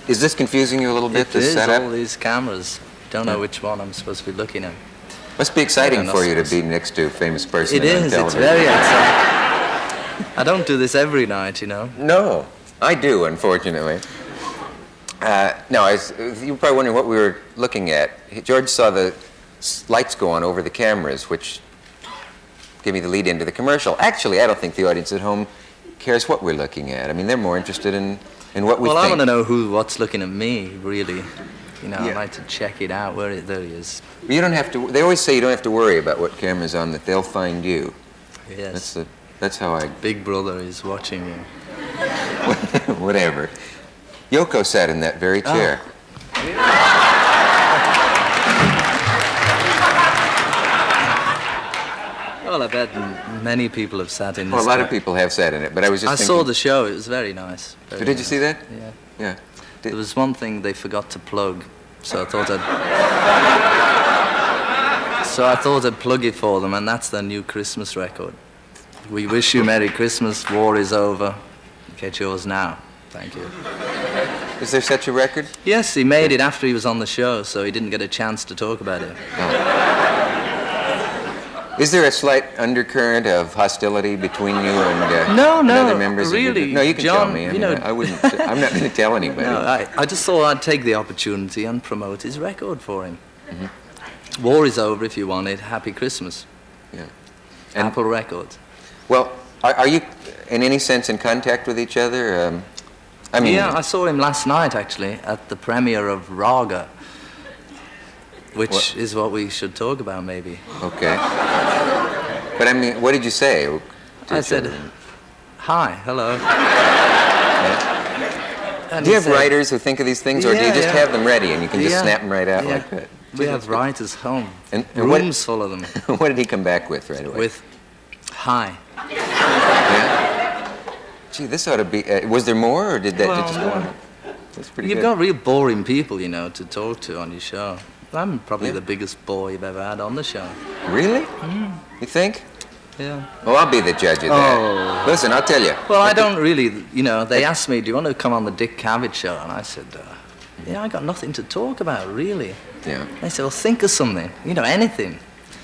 Is this confusing you a little bit, this setup? All these cameras. Don't know which one I'm supposed to be looking at. Must be exciting for you to be next to a famous person on television. It's very exciting. I don't do this every night, you know. No, I do, unfortunately. No, you were probably wondering what we were looking at. George saw the lights go on over the cameras, which gave me the lead into the commercial. Actually, I don't think the audience at home cares what we're looking at. I mean, they're more interested in what we think. Well, I want to know what's looking at me, really. You know, I'd like to check it out. There he is. You don't have to. They always say you don't have to worry about what camera's on; that they'll find you. Yes. That's how I. Big Brother is watching you. Whatever. Yoko sat in that very chair. Well, I bet many people have sat in this. Well, a lot of people have sat in it, but I was just. I saw the show. It was very nice. Did you see that? Yeah. Yeah. There was one thing they forgot to plug, so I thought I'd plug it for them, and that's their new Christmas record. We wish you Merry Christmas, war is over. Get yours now. Thank you. Is there such a record? Yes, he made it after he was on the show, so he didn't get a chance to talk about it. Oh. Is there a slight undercurrent of hostility between you and other members really, of your... No, you can John, tell me. I wouldn't. I'm not going to tell anybody. No, I just thought I'd take the opportunity and promote his record for him. Mm-hmm. War is over if you want it. Happy Christmas. Yeah. And Apple Records. Well, are you in any sense in contact with each other? Yeah, I saw him last night, actually, at the premiere of Raga, which is what we should talk about, maybe. Okay. But I mean, what did you say? I said, hi, hello. Yeah. Do you have writers who think of these things, or do you just have them ready and you can just snap them right out like that? We have writers home, and rooms full of them. What did he come back with right away? With, hi. Yeah? Gee, this ought to be... was there more, or did that just go on? That's pretty good. You've got real boring people, to talk to on your show. I'm probably the biggest bore you've ever had on the show. Really? You think? Yeah. Well, I'll be the judge of that. Oh. Listen, I'll tell you. Well, I don't really, they asked me, do you want to come on the Dick Cavett show? And I said, I got nothing to talk about, really. Yeah. They said, well, think of something, anything.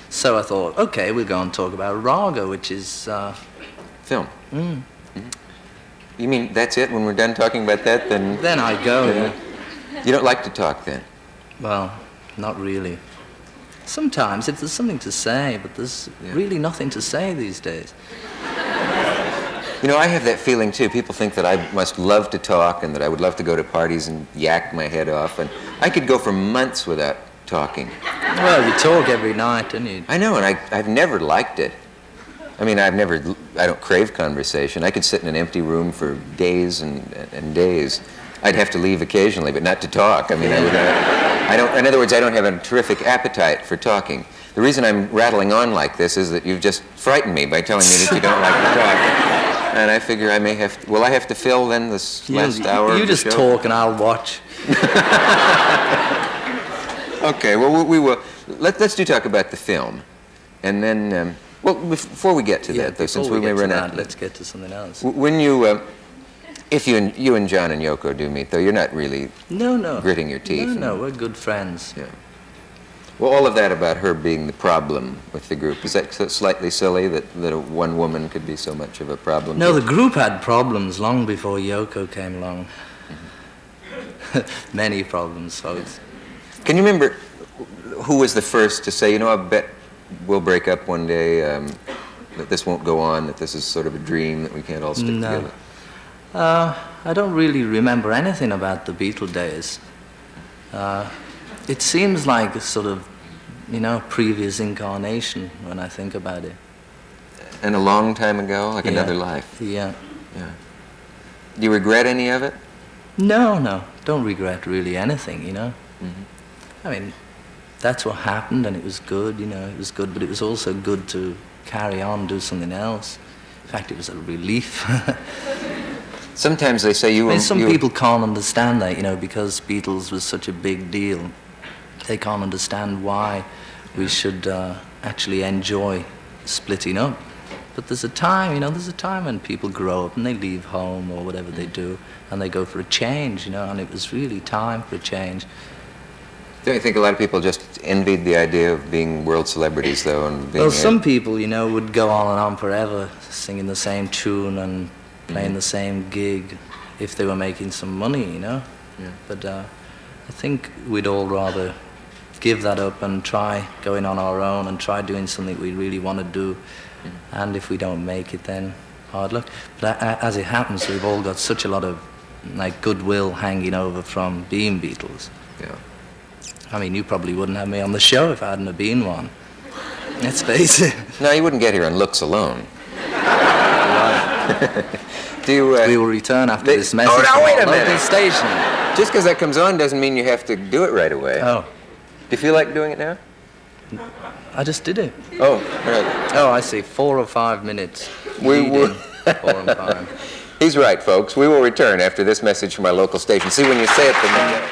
So I thought, okay, we'll go and talk about Raga, which is... Film. You mean that's it? When we're done talking about that, then... Then I go. You don't like to talk, then? Well, not really. Sometimes, if there's something to say, but there's really nothing to say these days. I have that feeling, too. People think that I must love to talk and that I would love to go to parties and yak my head off. And I could go for months without talking. Well, you talk every night, don't you? I know, and I've never liked it. I mean, I don't crave conversation. I could sit in an empty room for days and days. I'd have to leave occasionally, but not to talk. I mean, in other words, I don't have a terrific appetite for talking. The reason I'm rattling on like this is that you've just frightened me by telling me that you don't like to talk. And I figure I may have to, will I have to fill then this last hour You of the just show? Talk and I'll watch. Okay, well, we will. Let's talk about the film. And then, before we get to that, though, since we may run out. Let's get to something else. When you... If you and John and Yoko do meet, though, you're not really gritting your teeth. No, we're good friends. Yeah. Well, all of that about her being the problem with the group, is that slightly silly that one woman could be so much of a problem? No, the group had problems long before Yoko came along. Mm-hmm. Many problems, folks. Can you remember who was the first to say, I bet we'll break up one day, that this won't go on, that this is sort of a dream, that we can't all stick together? I don't really remember anything about the Beatle days. It seems like a sort of, previous incarnation when I think about it. And a long time ago, like another life? Yeah. Do you regret any of it? No. Don't regret really anything, Mm-hmm. I mean, that's what happened and it was good, it was good, but it was also good to carry on, do something else. In fact, it was a relief. Sometimes they say some people can't understand that, because Beatles was such a big deal. They can't understand why we should actually enjoy splitting up. But there's a time, there's a time when people grow up and they leave home or whatever they do, and they go for a change, and it was really time for a change. Don't you think a lot of people just envied the idea of being world celebrities, though? And being some people, would go on and on forever, singing the same tune and playing the same gig if they were making some money, Yeah. But I think we'd all rather give that up and try going on our own and try doing something we really want to do. And if we don't make it, then hard luck. But as it happens, we've all got such a lot of goodwill hanging over from being Beatles. Yeah. I mean, you probably wouldn't have me on the show if I hadn't have been one. Let's face it. No, you wouldn't get here on looks alone. We will return after this message from wait a our local minute. station. Just because that comes on doesn't mean you have to do it right away. Oh. Do you feel like doing it now? I just did it. Oh, right. Oh, I see. 4 or 5 minutes. We will. 4 and 5. He's right, folks. We will return after this message from our local station. See, when you say it, then you know.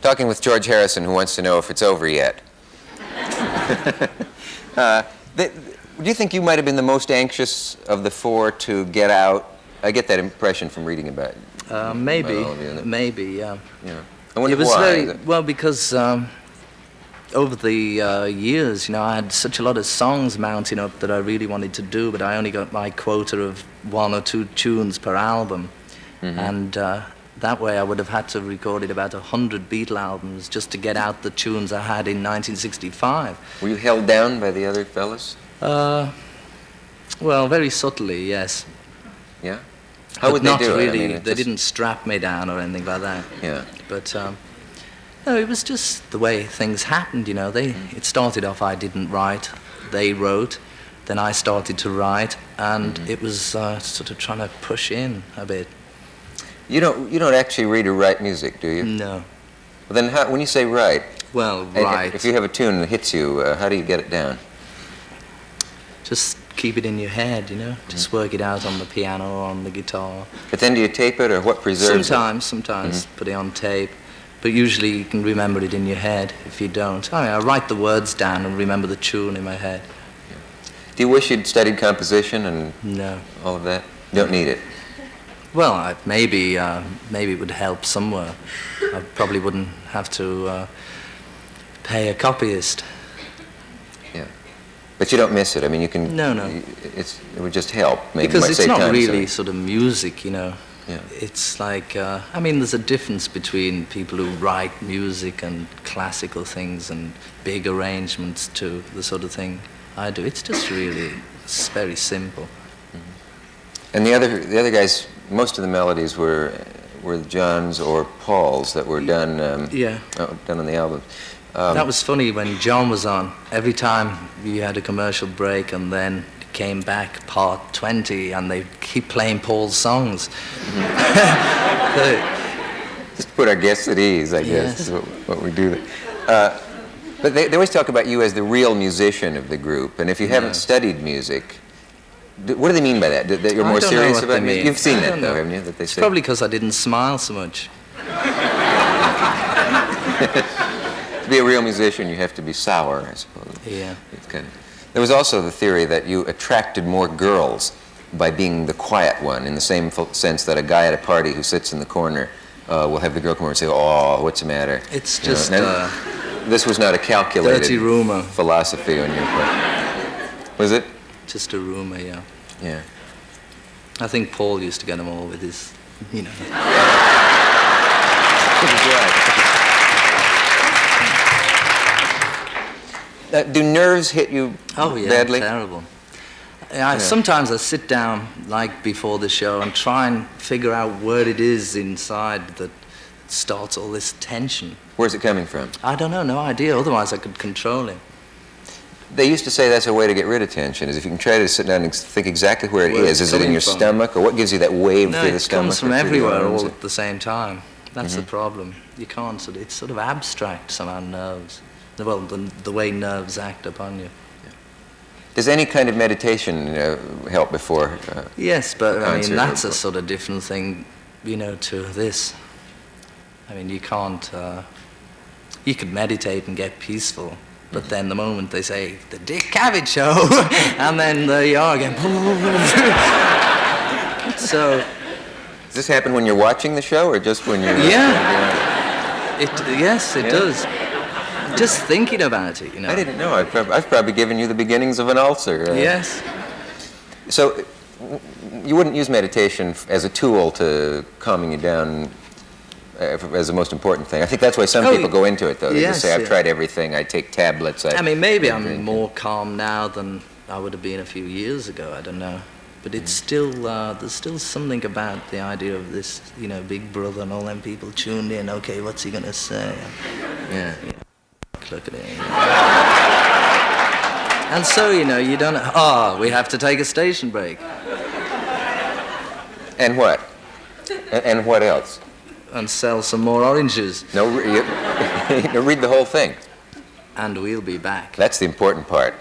Talking with George Harrison, who wants to know if it's over yet. Do you think you might have been the most anxious of the four to get out? I get that impression from reading about it. Maybe, yeah. Yeah. I wonder It was why. well because over the years, I had such a lot of songs mounting up that I really wanted to do, but I only got my quota of 1 or 2 tunes per album, and that way I would have had to have recorded about 100 Beatle albums just to get out the tunes I had in 1965. Were you held down by the other fellas? Well, very subtly, yes. Yeah? How would not they do really, it? I mean, they didn't strap me down or anything like that. Yeah. But no, it was just the way things happened, It started off I didn't write, they wrote, then I started to write, and it was sort of trying to push in a bit. You don't actually read or write music, do you? No. Well, then when you say write, Well, right. if you have a tune that hits you, how do you get it down? Just keep it in your head, Just work it out on the piano or on the guitar. But then do you tape it, or what preserves Sometimes put it on tape, but usually you can remember it in your head if you don't. I write the words down and remember the tune in my head. Yeah. Do you wish you'd studied composition and No. all of that? You don't need it. Well, maybe it would help somewhere. I probably wouldn't have to pay a copyist. Yeah. But you don't miss it. I mean, you can... No. It would just help. Maybe Because might it's save not time, really so- sort of music, Yeah. It's like, there's a difference between people who write music and classical things and big arrangements to the sort of thing I do. It's just really, it's very simple. And the other guys, most of the melodies were John's or Paul's that were done done on the album. That was funny when John was on. Every time you had a commercial break and then it came back part 20 and they keep playing Paul's songs. Just to put our guests at ease, I guess, Yes. is what we do. But they always talk about you as the real musician of the group, and if you haven't studied music, what do they mean by that? That you're I more don't know serious what about they music? mean. You've seen I that, don't though, know. haven't you? That they It's say. probably because I didn't smile so much. To be a real musician, you have to be sour, I suppose. Yeah. It's kind of... There was also the theory that you attracted more girls by being the quiet one, in the same sense that a guy at a party who sits in the corner will have the girl come over and say, "Oh, what's the matter?" It's You know, just now, this was not a calculated dirty rumor. philosophy on your part. Was it? Just a rumor, yeah. Yeah. I think Paul used to get them all with his, Do nerves hit you Oh, yeah, badly? terrible. Sometimes I sit down, before the show, and try and figure out what it is inside that starts all this tension. Where's it coming from? I don't know, no idea. Otherwise I could control it. They used to say that's a way to get rid of tension, is if you can try to sit down and think exactly where it Where is. it's Is it in coming your from. stomach, or what gives you that wave No, through the it stomach? comes from or through the everywhere arms? all at the same time. That's the problem. You can't, it's sort of abstract, somehow, nerves. Well, the way nerves act upon you. Does any kind of meditation help before? Yes, but I concert mean, that's or- a sort of different thing, to this. I mean, you can't. You could meditate and get peaceful, but then the moment they say the Dick Cavett show, and then there you are again. So. Does this happen when you're watching the show, or just when you're? Yeah. Yes, it does. Just thinking about it, you know. I didn't know. I've probably given you the beginnings of an ulcer. Yes. So, you wouldn't use meditation as a tool to calming you down as the most important thing. I think that's why some people go into it, though. They just say, I've tried everything. I take tablets. I mean, maybe I'm more calm now than I would have been a few years ago. I don't know. But it's still, there's still something about the idea of this, you know, Big Brother and all them people tuned in. Okay, what's he going to say? Yeah. Look at it. And so, you know, you don't... we have to take a station break. And what? And what else? And sell some more oranges. No, read the whole thing. And we'll be back. That's the important part.